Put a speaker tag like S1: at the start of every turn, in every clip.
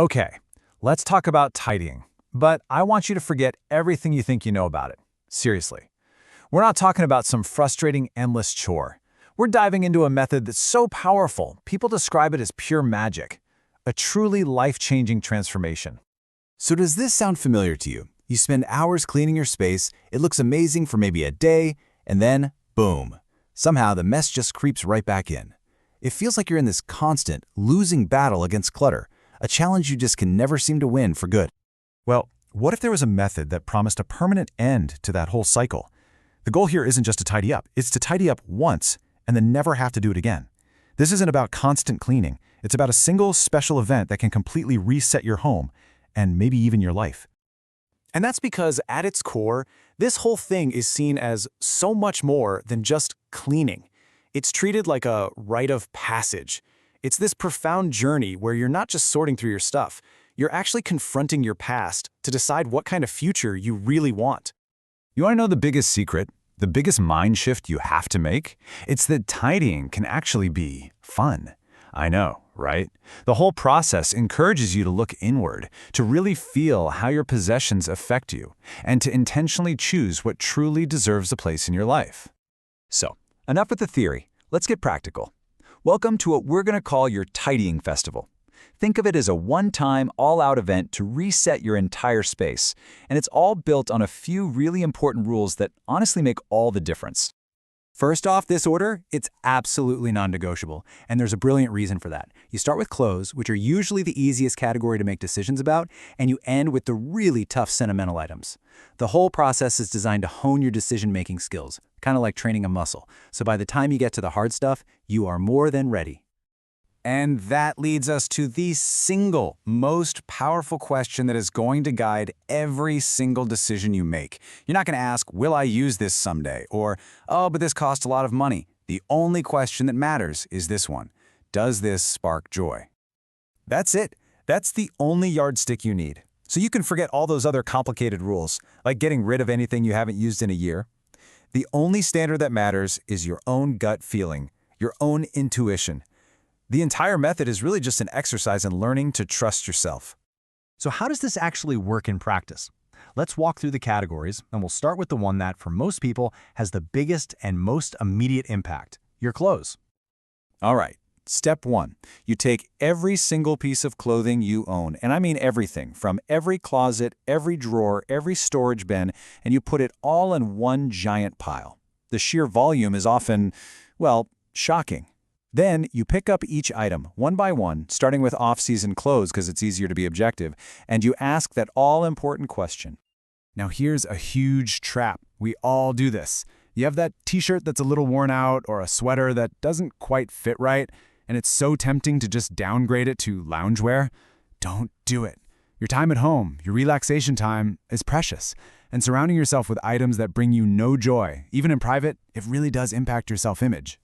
S1: Okay, let's talk about tidying. But I want you to forget everything you think you know about it. Seriously. We're not talking about some frustrating, endless chore. We're diving into a method that's so powerful, people describe it as pure magic. A truly life-changing transformation.
S2: So does this sound familiar to you? You spend hours cleaning your space, it looks amazing for maybe a day, and then, boom. Somehow the mess just creeps right back in. It feels like you're in this constant, losing battle against clutter, a challenge you just can never seem to win for good.
S1: Well, what if there was a method that promised a permanent end to that whole cycle? The goal here isn't just to tidy up, it's to tidy up once and then never have to do it again. This isn't about constant cleaning, it's about a single special event that can completely reset your home and maybe even your life. And that's because at its core, this whole thing is seen as so much more than just cleaning. It's treated like a rite of passage. It's this profound journey where you're not just sorting through your stuff, you're actually confronting your past to decide what kind of future you really want. You want to know the biggest secret? The biggest mind shift you have to make? It's that tidying can actually be fun. I know, right? The whole process encourages you to look inward, to really feel how your possessions affect you, and to intentionally choose what truly deserves a place in your life. So, enough with the theory. Let's get practical. Welcome to what we're going to call your tidying festival. Think of it as a one-time, all-out event to reset your entire space, and it's all built on a few really important rules that honestly make all the difference. First off, this order, it's absolutely non-negotiable, and there's a brilliant reason for that. You start with clothes, which are usually the easiest category to make decisions about, and you end with the really tough sentimental items. The whole process is designed to hone your decision-making skills, kind of like training a muscle, so by the time you get to the hard stuff, you are more than ready. And that leads us to the single most powerful question that is going to guide every single decision you make. You're not going to ask, will I use this someday? Or, oh, but this costs a lot of money. The only question that matters is this one. Does this spark joy? That's it. That's the only yardstick you need. So you can forget all those other complicated rules, like getting rid of anything you haven't used in a year. The only standard that matters is your own gut feeling, your own intuition. The entire method is really just an exercise in learning to trust yourself. So how does this actually work in practice? Let's walk through the categories, and we'll start with the one that, for most people, has the biggest and most immediate impact, your clothes. All right, step one. You take every single piece of clothing you own, and I mean everything, from every closet, every drawer, every storage bin, and you put it all in one giant pile. The sheer volume is often, well, shocking. Then you pick up each item, one by one, starting with off-season clothes because it's easier to be objective, and you ask that all-important question. Now here's a huge trap. We all do this. You have that t-shirt that's a little worn out or a sweater that doesn't quite fit right, and it's so tempting to just downgrade it to loungewear. Don't do it. Your time at home, your relaxation time, is precious, and surrounding yourself with items that bring you no joy, even in private, it really does impact your self-image.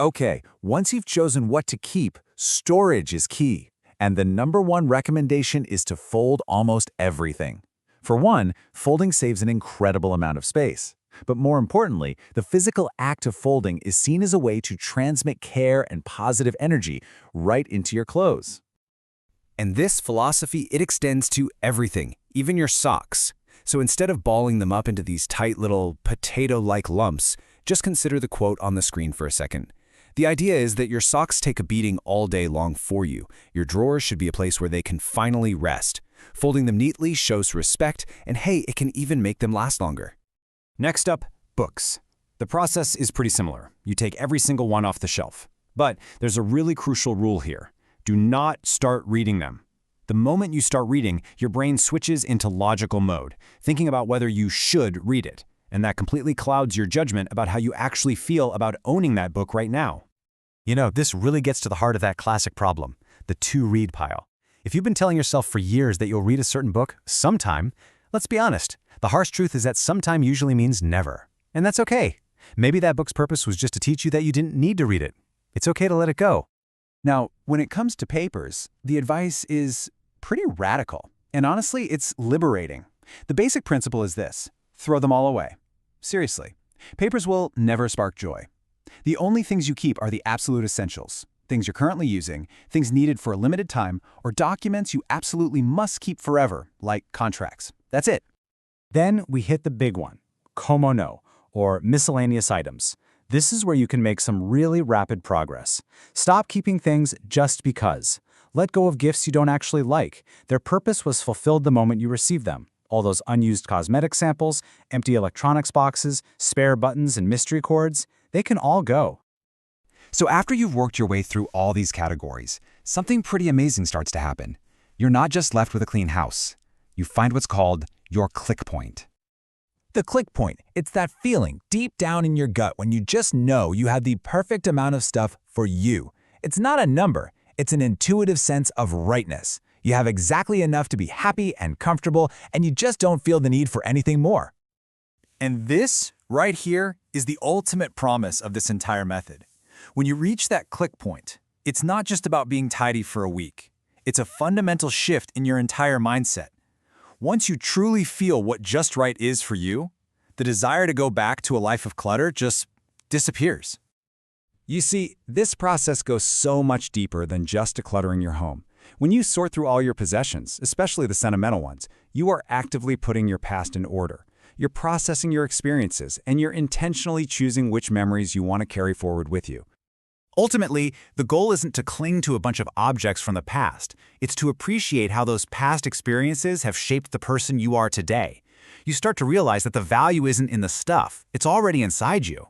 S1: Okay, once you've chosen what to keep, storage is key. And the number one recommendation is to fold almost everything. For one, folding saves an incredible amount of space. But more importantly, the physical act of folding is seen as a way to transmit care and positive energy right into your clothes. And this philosophy, it extends to everything, even your socks. So instead of balling them up into these tight little potato-like lumps, just consider the quote on the screen for a second. The idea is that your socks take a beating all day long for you. Your drawers should be a place where they can finally rest. Folding them neatly shows respect, and hey, it can even make them last longer. Next up, books. The process is pretty similar. You take every single one off the shelf. But there's a really crucial rule here. Do not start reading them. The moment you start reading, your brain switches into logical mode, thinking about whether you should read it. And that completely clouds your judgment about how you actually feel about owning that book right now. You know, this really gets to the heart of that classic problem, the to-read pile. If you've been telling yourself for years that you'll read a certain book sometime, let's be honest, the harsh truth is that sometime usually means never. And that's okay. Maybe that book's purpose was just to teach you that you didn't need to read it. It's okay to let it go. Now, when it comes to papers, the advice is pretty radical. And honestly, it's liberating. The basic principle is this: throw them all away. Seriously, papers will never spark joy. The only things you keep are the absolute essentials. things you're currently using, things needed for a limited time, or documents you absolutely must keep forever, like contracts. That's it.
S2: Then we hit the big one, Komo no, or miscellaneous items. This is where you can make some really rapid progress. Stop keeping things just because. Let go of gifts you don't actually like. Their purpose was fulfilled the moment you received them. All those unused cosmetic samples, empty electronics boxes, spare buttons, and mystery cords, they can all go.
S1: So after you've worked your way through all these categories, something pretty amazing starts to happen. You're not just left with a clean house. You find what's called your click point.
S2: The click point, it's that feeling deep down in your gut when you just know you have the perfect amount of stuff for you. It's not a number, it's an intuitive sense of rightness. You have exactly enough to be happy and comfortable, and you just don't feel the need for anything more.
S1: And this, right here, is the ultimate promise of this entire method. When you reach that click point, it's not just about being tidy for a week. It's a fundamental shift in your entire mindset. Once you truly feel what just right is for you, the desire to go back to a life of clutter just disappears. You see, this process goes so much deeper than just decluttering your home. When you sort through all your possessions, especially the sentimental ones, you are actively putting your past in order. You're processing your experiences, and you're intentionally choosing which memories you want to carry forward with you. Ultimately, the goal isn't to cling to a bunch of objects from the past. It's to appreciate how those past experiences have shaped the person you are today. You start to realize that the value isn't in the stuff. It's already inside you.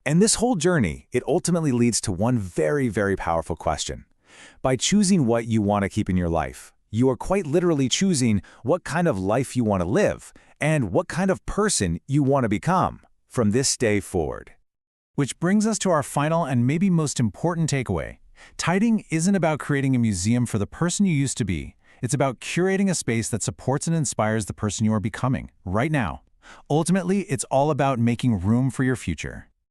S1: And this whole journey, it ultimately leads to one very, very powerful question. By choosing what you want to keep in your life, you are quite literally choosing what kind of life you want to live and what kind of person you want to become from this day forward. Which brings us to our final and maybe most important takeaway. Tidying isn't about creating a museum for the person you used to be. It's about curating a space that supports and inspires the person you are becoming right now. Ultimately, it's all about making room for your future.